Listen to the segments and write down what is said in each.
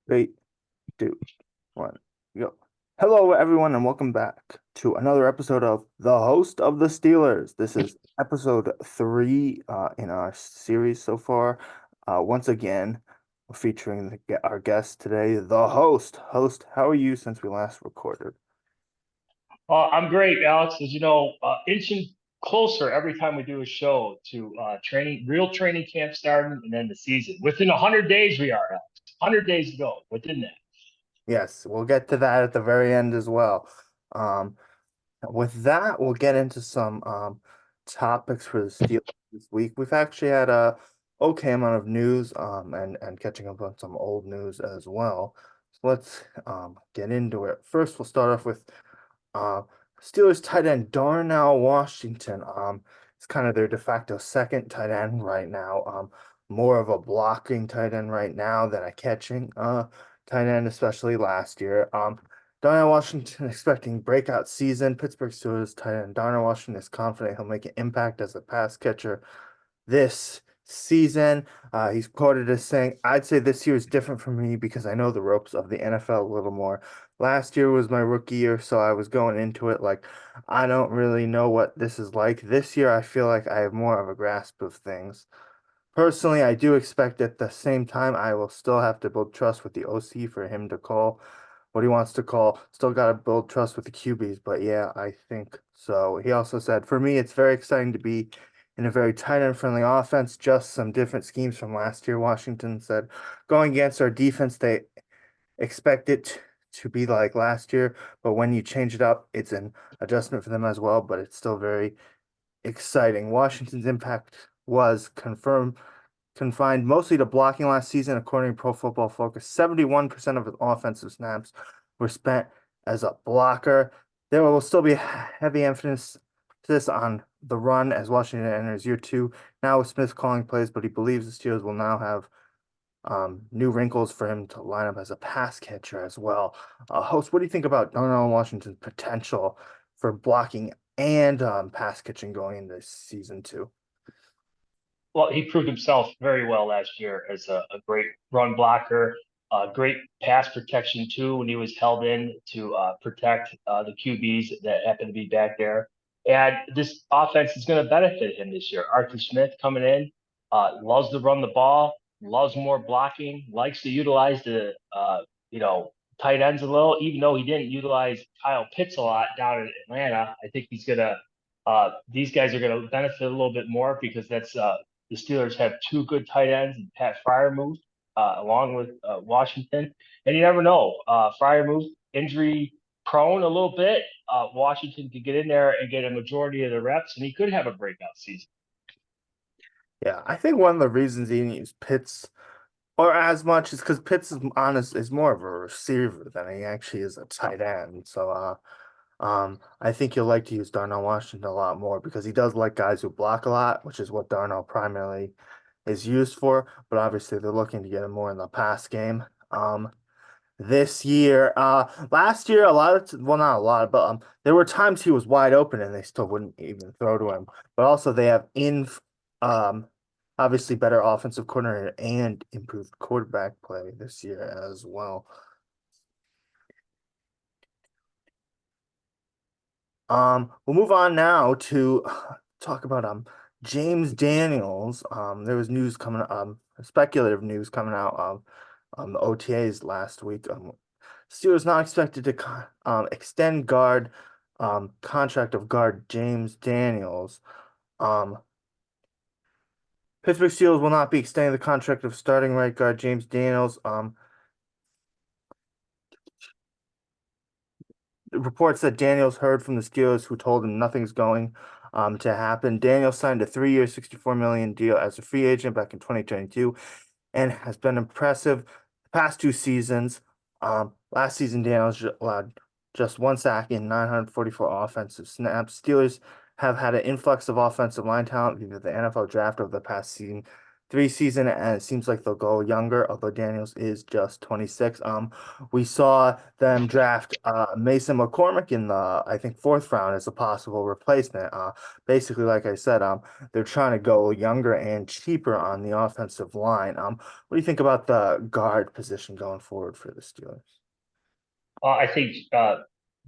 Three, two, one, go. Hello, everyone, and welcome back to another episode of The Host of the Steelers. This is episode three in our series so far. Once again, we're featuring our guest today, the host. Host, how are you since we last recorded? I'm great, Alex. As you know, inching closer every time we do a show to real training camp starting, and then the season. Within 100 days, we are, Alex. 100 days to go within that. Yes, we'll get to that at the very end as well. Um, with that, we'll get into some topics for the Steelers this week. We've actually had a okay amount of news and catching up on some old news as well. So let's get into it. First, we'll start off with uh Steelers tight end Darnell Washington. It's kind of their de facto second tight end right now. More of a blocking tight end right now than a catching tight end, especially last year. Darnell Washington expecting breakout season. Pittsburgh Steelers tight end Darnell Washington is confident he'll make an impact as a pass catcher this season. He's quoted as saying, I'd say this year is different for me because I know the ropes of the NFL a little more. Last year was my rookie year, so I was going into it like I don't really know what this is like. This year, I feel like I have more of a grasp of things. Personally, I do expect at the same time I will still have to build trust with the OC for him to call what he wants to call. Still got to build trust with the QBs, but yeah, I think so. He also said, for me, it's very exciting to be in a very tight end friendly offense, just some different schemes from last year. Washington said, going against our defense, they expect it to be like last year, but when you change it up, it's an adjustment for them as well, but it's still very exciting. Washington's impact was confined mostly to blocking last season, according to Pro Football Focus. 71% of his offensive snaps were spent as a blocker. There will still be heavy emphasis on the run as Washington enters year two. Now with Smith calling plays, but he believes the Steelers will now have new wrinkles for him to line up as a pass catcher as well. Host, what do you think about Darnell Washington's potential for blocking and pass catching going into season two? Well, he proved himself very well last year as a great run blocker, great pass protection too when he was held in to protect the QBs that happened to be back there. And this offense is going to benefit him this year. Arthur Smith coming in, loves to run the ball, loves more blocking, likes to utilize the you know tight ends a little, even though he didn't utilize Kyle Pitts a lot down in Atlanta. I think he's gonna these guys are going to benefit a little bit more because that's the Steelers have two good tight ends, and Pat Fryermuth, along with Washington. And you never know, Fryermuth injury prone a little bit. Washington could get in there and get a majority of the reps, and he could have a breakout season. Yeah, I think one of the reasons he didn't use Pitts or as much is because Pitts is more of a receiver than he actually is a tight end. So I think he'll like to use Darnell Washington a lot more because he does like guys who block a lot, which is what Darnell primarily is used for. But obviously they're looking to get him more in the pass game. This year, last year a lot of well not a lot, but there were times he was wide open and they still wouldn't even throw to him. But also they have um obviously better offensive coordinator and improved quarterback play this year as well. We'll move on now to talk about James Daniels. There was news coming speculative news coming out on the OTAs last week. Steelers not expected to extend guard contract of guard James Daniels. Um, Pittsburgh Steelers will not be extending the contract of starting right guard James Daniels. Reports that Daniels heard from the Steelers, who told him nothing's going to happen. Daniels signed a 3-year, $64 million deal as a free agent back in 2022 and has been impressive the past two seasons. Last season, Daniels allowed just one sack in 944 offensive snaps. Steelers have had an influx of offensive line talent via the NFL draft over the past season. 3 season, and it seems like they'll go younger, although Daniels is just 26. We saw them draft Mason McCormick in the, I think, fourth round as a possible replacement. Basically, like I said, they're trying to go younger and cheaper on the offensive line. What do you think about the guard position going forward for the Steelers? I think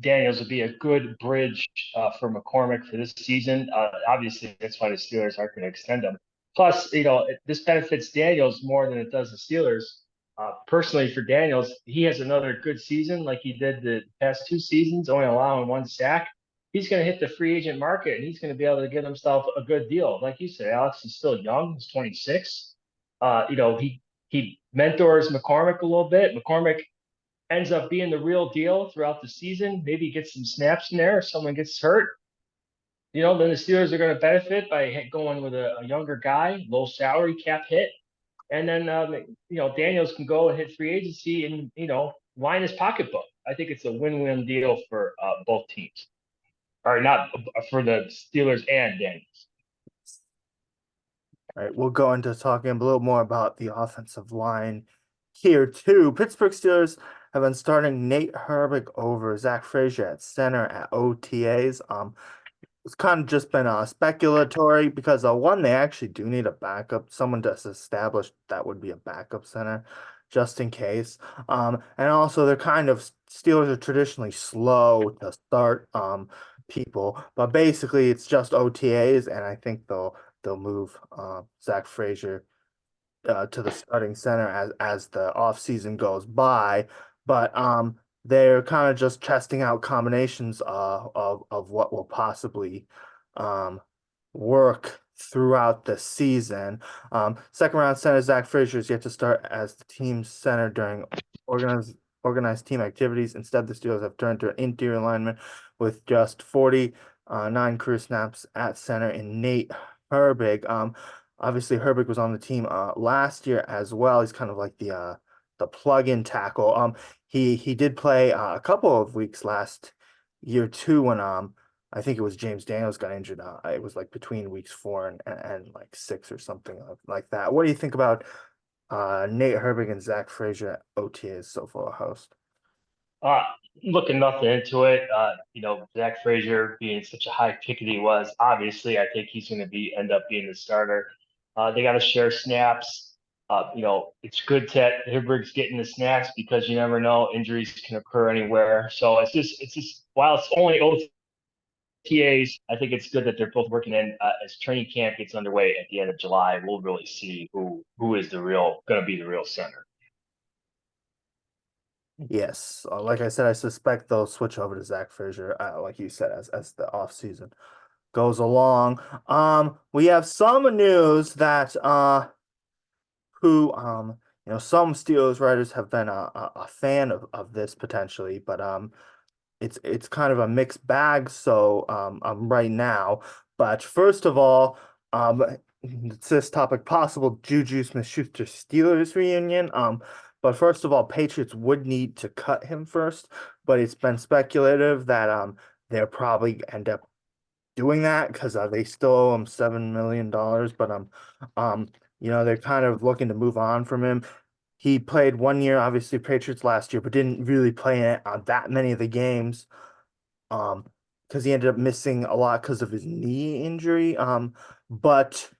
Daniels would be a good bridge for McCormick for this season. Obviously, that's why the Steelers aren't going to extend him. Plus, this benefits Daniels more than it does the Steelers. Personally, for Daniels, he has another good season like he did the past 2 seasons, only allowing 1 sack. He's going to hit the free agent market and he's going to be able to get himself a good deal. Like you said, Alex, he's still young. He's 26. He mentors McCormick a little bit. McCormick ends up being the real deal throughout the season. Maybe get some snaps in there if someone gets hurt. Then the Steelers are going to benefit by going with a younger guy, low salary cap hit. And then, Daniels can go and hit free agency and, line his pocketbook. I think it's a win-win deal for both teams, or not for the Steelers and Daniels. All right, we'll go into talking a little more about the offensive line here too. Pittsburgh Steelers have been starting Nate Herbig over Zach Frazier at center at OTAs. It's kind of just been speculatory because one, they actually do need a backup, someone that's established that would be a backup center, just in case. And also they're kind of Steelers are traditionally slow to start people, but basically it's just OTAs, and I think they'll move Zach Frazier to the starting center as the offseason goes by. But they're kind of just testing out combinations of what will possibly um, work throughout the season. Second round center Zach Frazier is yet to start as the team's center during organized team activities. Instead, the Steelers have turned to an interior lineman with just 49 career snaps at center in Nate Herbig. Obviously, Herbig was on the team last year as well. He's kind of like the plug-in tackle. He did play a couple of weeks last year too when I think it was James Daniels got injured. It was like between weeks 4 and like 6 or something like that. What do you think about Nate Herbig and Zach Frazier at OTAs so far, host? Uh, Looking nothing into it. Zach Frazier being such a high pick that he was, obviously, I think he's going to end up being the starter. They got to share snaps. It's good that Hibberg's getting the snaps because you never know, injuries can occur anywhere. So it's just while it's only OTAs, I think it's good that they're both working in as training camp gets underway at the end of July. We'll really see who is going to be the real center. Yes, like I said, I suspect they'll switch over to Zach Frazier, like you said, as the offseason goes along. We have some news that who some Steelers writers have been a fan of this potentially, but it's kind of a mixed bag. So right now, but first of all, it's this topic possible Juju Smith-Schuster Steelers reunion. But first of all, Patriots would need to cut him first, but it's been speculative that they'll probably end up doing that because they still owe him $7 million. But they're kind of looking to move on from him. He played 1 year, obviously Patriots last year, but didn't really play in that many of the games. Because he ended up missing a lot because of his knee injury. But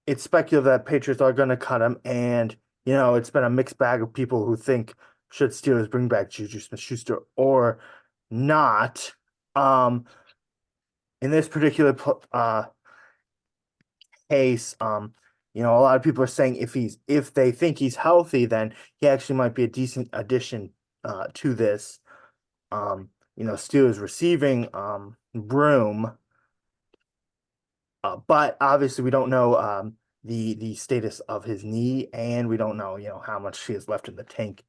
it's speculative that Patriots are going to cut him, and it's been a mixed bag of people who think should Steelers bring back Juju Smith-Schuster or not. In this particular case, a lot of people are saying if they think he's healthy, then he actually might be a decent addition to this Steelers receiving room. But obviously we don't know the status of his knee, and we don't know how much he has left in the tank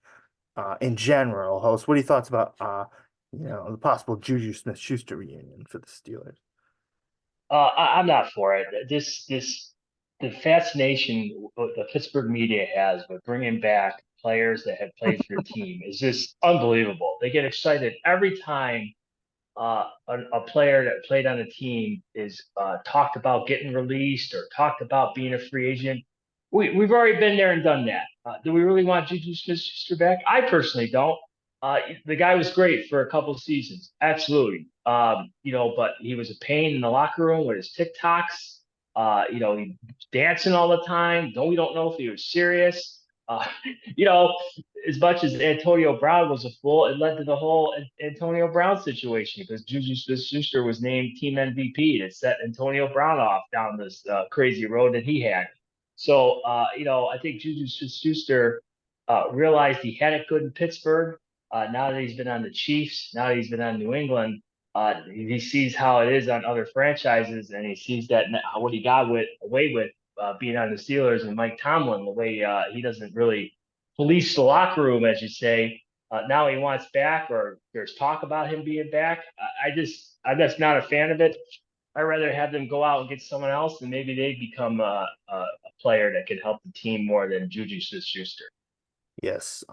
in general. Host, what are your thoughts about the possible Juju Smith-Schuster reunion for the Steelers? I'm not for it. The fascination the Pittsburgh media has with bringing back players that have played for your team is just unbelievable. They get excited every time a player that played on a team is talked about getting released or talked about being a free agent. we've already been there and done that. Do we really want Juju Smith-Schuster back? I personally don't. The guy was great for a couple of seasons, absolutely. But he was a pain in the locker room with his TikToks. He dancing all the time. We don't know if he was serious. Uh, you know, as much as Antonio Brown was a fool, it led to the whole Antonio Brown situation because Juju Smith-Schuster was named team MVP to set Antonio Brown off down this crazy road that he had. So, I think Juju Schuster realized he had it good in Pittsburgh. Now that he's been on the Chiefs, now that he's been on New England, he sees how it is on other franchises, and he sees that what he got away with being on the Steelers and Mike Tomlin, the way he doesn't really police the locker room, as you say. Now he wants back, or there's talk about him being back. I'm just not a fan of it. I'd rather have them go out and get someone else, and maybe they become a player that can help the team more than Juju Smith-Schuster. Yes.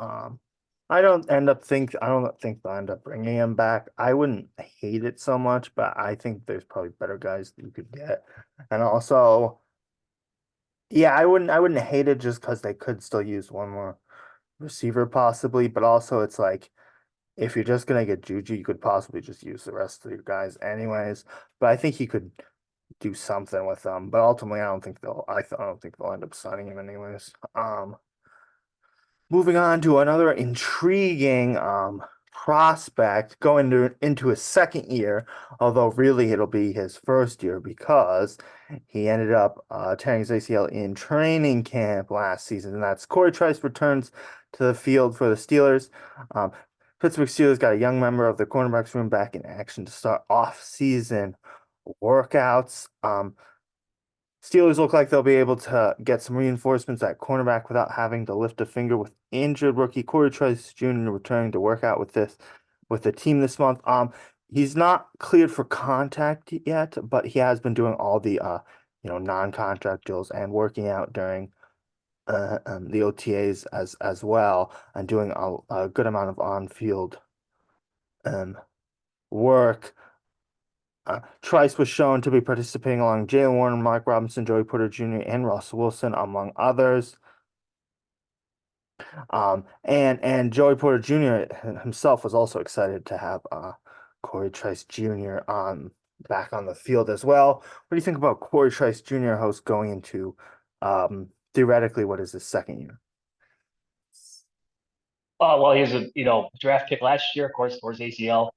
I don't think they'll end up bringing him back. I wouldn't hate it so much, but I think there's probably better guys that you could get. And also, yeah, I wouldn't hate it just because they could still use one more receiver possibly, but also it's like if you're just gonna get Juju, you could possibly just use the rest of your guys anyways. But I think he could do something with them. But ultimately, I don't think they'll end up signing him anyways. Moving on to another intriguing prospect going into his second year, although really it'll be his first year because he ended up tearing his ACL in training camp last season, and that's Corey Trice returns to the field for the Steelers. Um, Pittsburgh Steelers got a young member of the cornerbacks room back in action to start off-season workouts. Steelers look like they'll be able to get some reinforcements at cornerback without having to lift a finger with injured rookie Corey Trice Jr. returning to work out with the team this month. He's not cleared for contact yet, but he has been doing all the non-contract drills and working out during the OTAs as well and doing a good amount of on-field um work. Trice was shown to be participating along Jalen Warren, Mike Robinson, Joey Porter Jr., and Russ Wilson, among others. And Joey Porter Jr. himself was also excited to have Corey Trice Jr. Back on the field as well. What do you think about Corey Trice Jr. host going into theoretically what is his second year? Well, he was a draft pick last year, of course, towards ACL.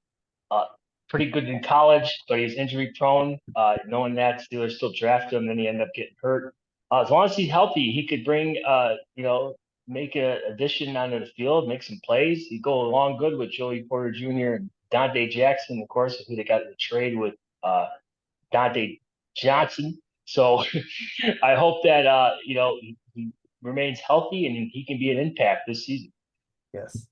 Uh, Pretty good in college, but he's injury prone. Knowing that, Steelers still drafted him, then he ended up getting hurt. As long as he's healthy, he could bring, make an addition onto the field, make some plays. He'd go along good with Joey Porter Jr. and Dante Jackson, of course, who they got in the trade with Dante Johnson. So I hope that he remains healthy and he can be an impact this season. Yes.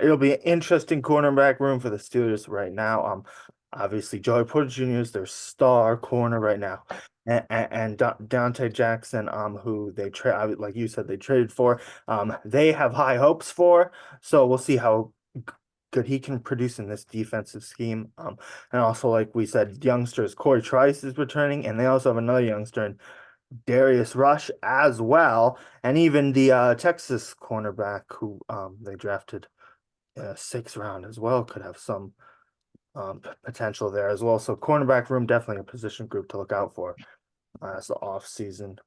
It'll be an interesting cornerback room for the Steelers right now. Obviously Joey Porter Jr. is their star corner right now, and Dante Jackson, who they trade, like you said, they traded for. They have high hopes for. So we'll see how good he can produce in this defensive scheme. And also, like we said, youngsters Corey Trice is returning, and they also have another youngster in Darius Rush as well, and even the Texas cornerback who they drafted sixth round as well could have some potential there as well. So cornerback room definitely a position group to look out for as the off season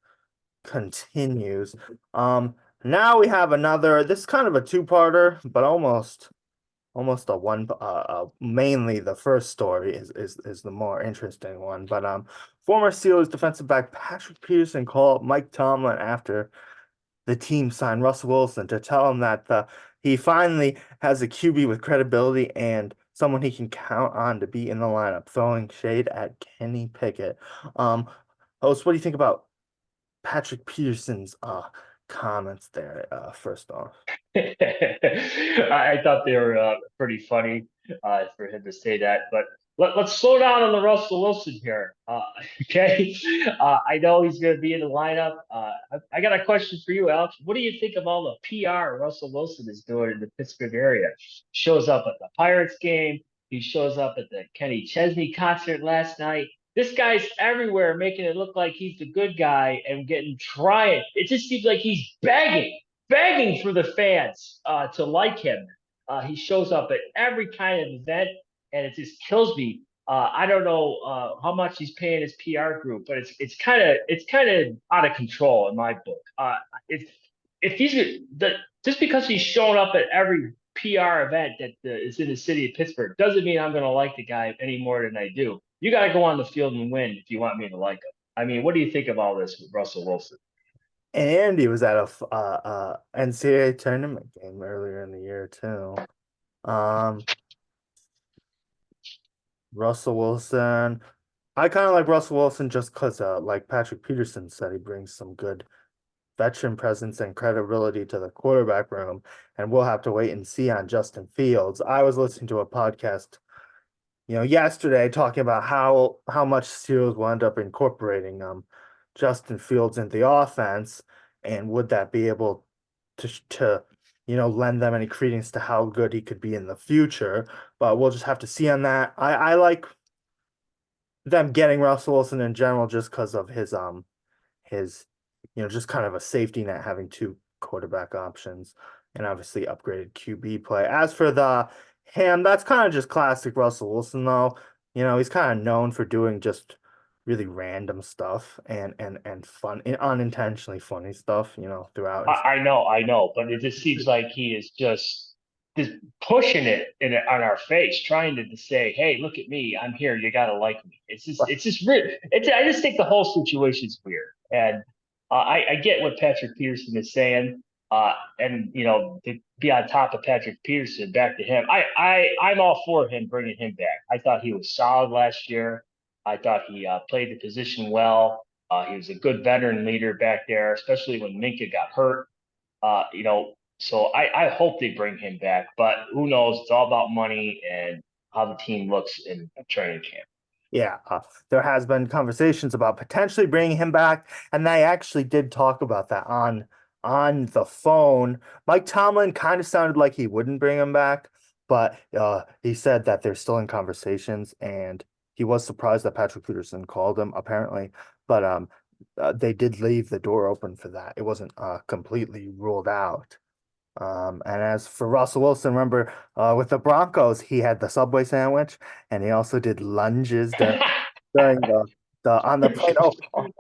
continues. Now we have another. This is kind of a two-parter, but almost a one. Mainly the first story is the more interesting one. But former Steelers defensive back Patrick Peterson called Mike Tomlin after the team signed Russell Wilson to tell him that he finally has a QB with credibility and someone he can count on to be in the lineup, throwing shade at Kenny Pickett. Um, Host, what do you think about Patrick Peterson's comments there, first off? I thought they were pretty funny for him to say that. But let's slow down on the Russell Wilson here. Okay. I know he's going to be in the lineup. I got a question for you, Alex. What do you think of all the PR Russell Wilson is doing in the Pittsburgh area? Shows up at the Pirates game. He shows up at the Kenny Chesney concert last night. This guy's everywhere, making it look like he's the good guy and getting trying. It just seems like he's begging for the fans to like him. He shows up at every kind of event, and it just kills me. I don't know how much he's paying his PR group, but it's kind of out of control in my book. If he's the just because he's showing up at every PR event that is in the city of Pittsburgh doesn't mean I'm going to like the guy any more than I do. You got to go on the field and win if you want me to like him. I mean, what do you think of all this with Russell Wilson? And he was at a NCAA tournament game earlier in the year too. Um, Russell Wilson. I kind of like Russell Wilson just because, like Patrick Peterson said, he brings some good veteran presence and credibility to the quarterback room, and we'll have to wait and see on Justin Fields. I was listening to a podcast, yesterday talking about how much Steelers will end up incorporating Justin Fields into the offense, and would that be able to lend them any credence to how good he could be in the future. But we'll just have to see on that. I like them getting Russell Wilson in general just because of his just kind of a safety net having two quarterback options and obviously upgraded QB play. As for the him, that's kind of just classic Russell Wilson though. He's kind of known for doing just really random stuff and fun unintentionally funny stuff, throughout his I know, but it just seems like he is just pushing it on our face, trying to say, "Hey, look at me, I'm here. You gotta like me." It's just weird. I just think the whole situation's weird, and I get what Patrick Peterson is saying, and to be on top of Patrick Peterson, back to him. I'm all for him bringing him back. I thought he was solid last year. I thought he played the position well. He was a good veteran leader back there, especially when Minka got hurt. So I hope they bring him back, but who knows? It's all about money and how the team looks in training camp. Yeah, there has been conversations about potentially bringing him back, and they actually did talk about that on the phone. Mike Tomlin kind of sounded like he wouldn't bring him back, but he said that they're still in conversations, and he was surprised that Patrick Peterson called him apparently, but they did leave the door open for that. It wasn't completely ruled out. And as for Russell Wilson, remember with the Broncos, he had the Subway sandwich, and he also did lunges during the on the plane. Oh,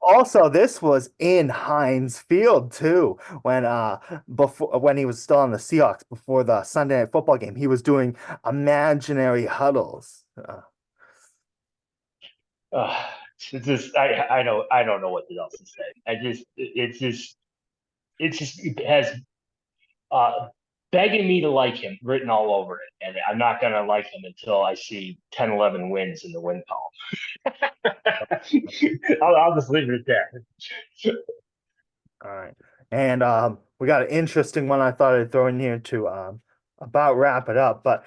also this was in Heinz Field too, when he was still on the Seahawks before the Sunday Night Football game. He was doing imaginary huddles. uh, it's just I don't know what else to say. It has uh, begging me to like him written all over it, and I'm not gonna like him until I see 10, 11 wins in the win column. I'll just leave it at that. All right. And we got an interesting one I thought I'd throw in here to about wrap it up, but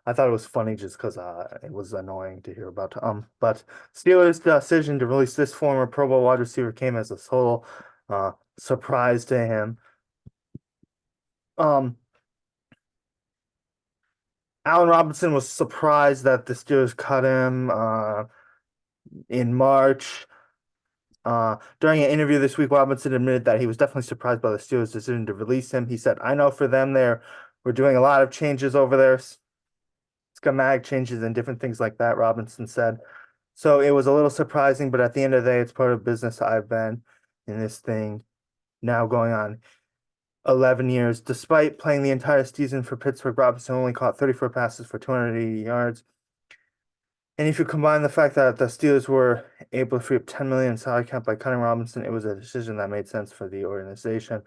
I thought it was funny just because it was annoying to hear about. But Steelers' decision to release this former Pro Bowl wide receiver came as a total surprise to him. Um, Allen Robinson was surprised that the Steelers cut him in March. During an interview this week, Robinson admitted that he was definitely surprised by the Steelers' decision to release him. He said, "I know for them, we're doing a lot of changes over there, schematic changes and different things like that," Robinson said. So it was a little surprising, but at the end of the day, it's part of business. I've been in this thing now going on 11 years. Despite playing the entire season for Pittsburgh, Robinson only caught 34 passes for 280 yards. And if you combine the fact that the Steelers were able to free up 10 million in salary cap by cutting Robinson, it was a decision that made sense for the organization.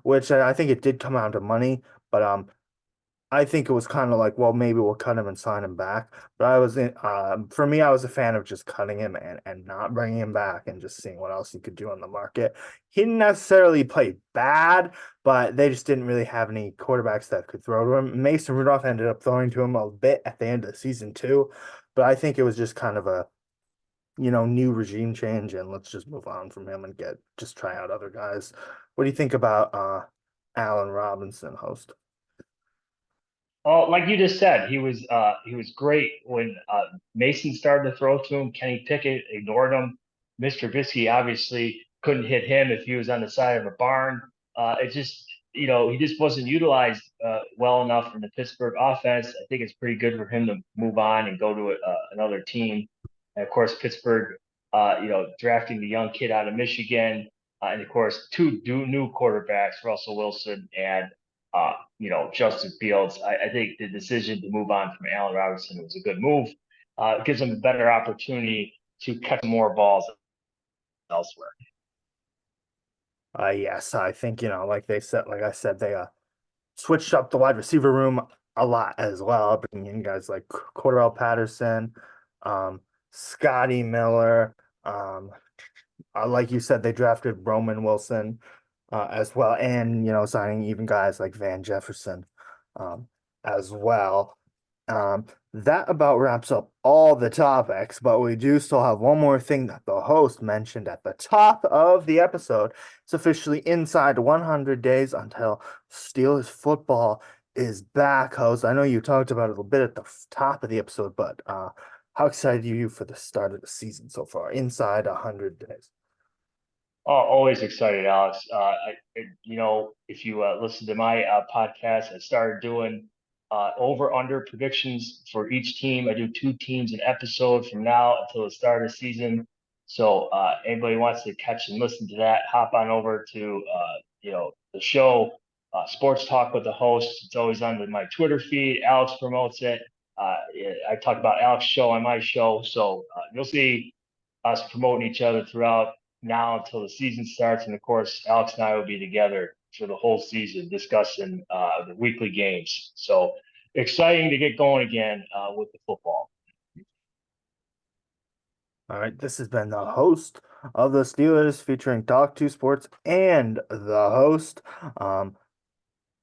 Which I think it did come out to money, but I think it was kind of like, well, maybe we'll cut him and sign him back. But for me, I was a fan of just cutting him and not bringing him back and just seeing what else he could do on the market. He didn't necessarily play bad, but they just didn't really have any quarterbacks that could throw to him. Mason Rudolph ended up throwing to him a bit at the end of the season too, but I think it was just kind of a new regime change, and let's just move on from him and just try out other guys. What do you think about Allen Robinson, host? Oh, like you just said, he was great when Mason started to throw to him. Kenny Pickett ignored him. Mr. Trubisky obviously couldn't hit him if he was on the side of a barn. It just, he just wasn't utilized well enough in the Pittsburgh offense. I think it's pretty good for him to move on and go to another team. And of course, Pittsburgh, drafting the young kid out of Michigan, and of course, two new quarterbacks, Russell Wilson and Justin Fields. I think the decision to move on from Allen Robinson was a good move. It gives him a better opportunity to catch more balls elsewhere. Yes, I think, like I said, they switched up the wide receiver room a lot as well, bringing in guys like Cordell Patterson, um, Scotty Miller. Like you said, they drafted Roman Wilson as well, and signing even guys like Van Jefferson um, as well. Um, that about wraps up all the topics, but we do still have one more thing that the host mentioned at the top of the episode. It's officially inside 100 days until Steelers football is back, host. I know you talked about it a little bit at the top of the episode, but how excited are you for the start of the season so far? Inside 100 days. Oh, always excited, Alex. If you listen to my podcast, I started doing over under predictions for each team. I do two teams an episode from now until the start of the season. So anybody wants to catch and listen to that, hop on over to the show, Sports Talk with the host. It's always on my Twitter feed. Alex promotes it. I talk about Alex's show on my show, so you'll see us promoting each other throughout now until the season starts. And of course, Alex and I will be together for the whole season discussing the weekly games. So exciting to get going again with the football. All right, this has been the host of the Steelers featuring Talk Two Sports and the host.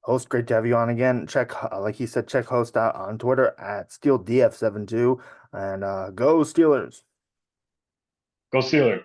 Host, great to have you on again. Check, like he said, check host out on Twitter at SteelDF72 and go Steelers. Go Steelers.